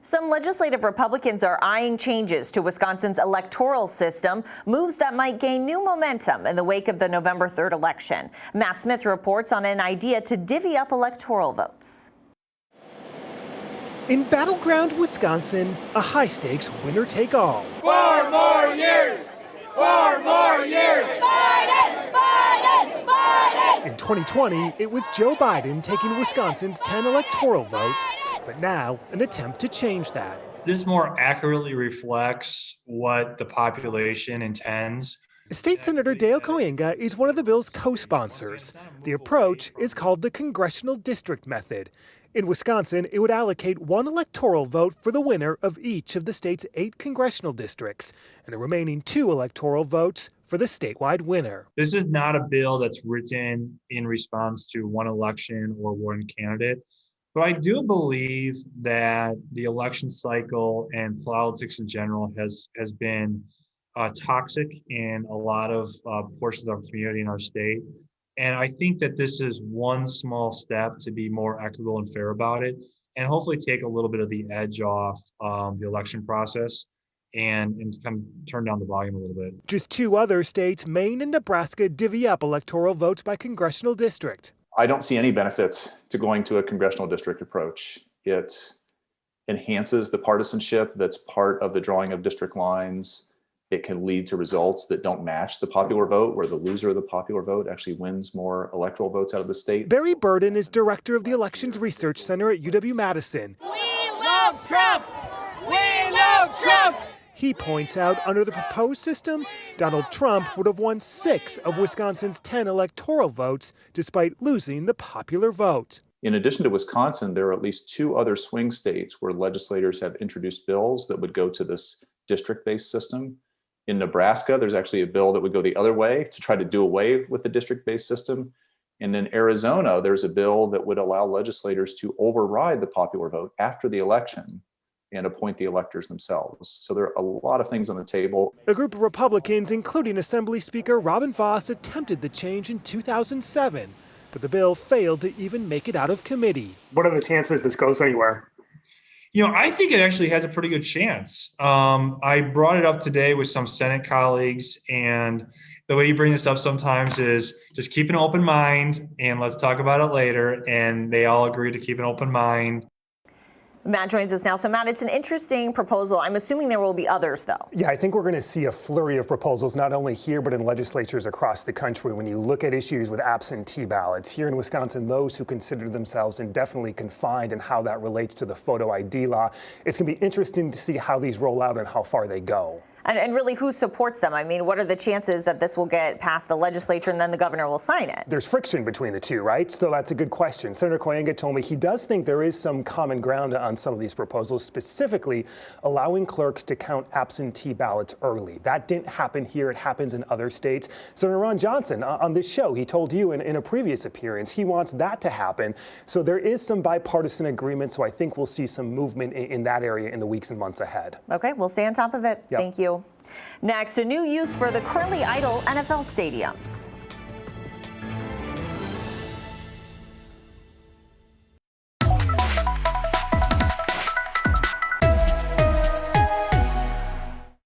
Some legislative Republicans are eyeing changes to Wisconsin's electoral system, moves that might gain new momentum in the wake of the November 3rd election. Matt Smith reports on an idea to divvy up electoral votes. In battleground Wisconsin, a high-stakes winner-take-all. 4 more years! 4 more years! Biden! Biden! Biden! In 2020, it was Joe Biden taking Wisconsin's 10 electoral votes, but now an attempt to change that. This more accurately reflects what the population intends. State Senator Dale Koyenga is one of the bill's co-sponsors. The approach is called the Congressional District Method. In Wisconsin, it would allocate 1 electoral vote for the winner of each of the state's 8 congressional districts, and the remaining 2 electoral votes for the statewide winner. This is not a bill that's written in response to one election or one candidate. But I do believe that the election cycle and politics in general has been toxic in a lot of portions of our community in our state. And I think that this is one small step to be more equitable and fair about it, and hopefully take a little bit of the edge off the election process and kind of turn down the volume a little bit. Just 2 other states, Maine and Nebraska, divvy up electoral votes by congressional district. I don't see any benefits to going to a congressional district approach. It enhances the partisanship that's part of the drawing of district lines. It can lead to results that don't match the popular vote, where the loser of the popular vote actually wins more electoral votes out of the state. Barry Burden is director of the Elections Research Center at UW-Madison. We love Trump! We love Trump! He points out under the proposed system, Donald Trump would have won 6 of Wisconsin's 10 electoral votes, despite losing the popular vote. In addition to Wisconsin, there are at least 2 other swing states where legislators have introduced bills that would go to this district-based system. In Nebraska, there's actually a bill that would go the other way to try to do away with the district-based system. And in Arizona, there's a bill that would allow legislators to override the popular vote after the election and appoint the electors themselves. So there are a lot of things on the table. A group of Republicans, including Assembly Speaker Robin Vos, attempted the change in 2007, but the bill failed to even make it out of committee. What are the chances this goes anywhere? You know, I think it actually has a pretty good chance. I brought it up today with some Senate colleagues, and the way you bring this up sometimes is just keep an open mind and let's talk about it later. And they all agree to keep an open mind. Matt joins us now. So, Matt, it's an interesting proposal. I'm assuming there will be others, though. Yeah, I think we're going to see a flurry of proposals, not only here, but in legislatures across the country. When you look at issues with absentee ballots, here in Wisconsin, those who consider themselves indefinitely confined and how that relates to the photo ID law, it's going to be interesting to see how these roll out and how far they go. And really, who supports them? I mean, what are the chances that this will get past the legislature and then the governor will sign it? There's friction between the two, right? So that's a good question. Senator Koyenga told me he does think there is some common ground on some of these proposals, specifically allowing clerks to count absentee ballots early. That didn't happen here. It happens in other states. Senator Ron Johnson, on this show, he told you in a previous appearance, he wants that to happen. So there is some bipartisan agreement. So I think we'll see some movement in that area in the weeks and months ahead. Okay, we'll stay on top of it. Yep. Thank you. Next, a new use for the currently idle NFL stadiums.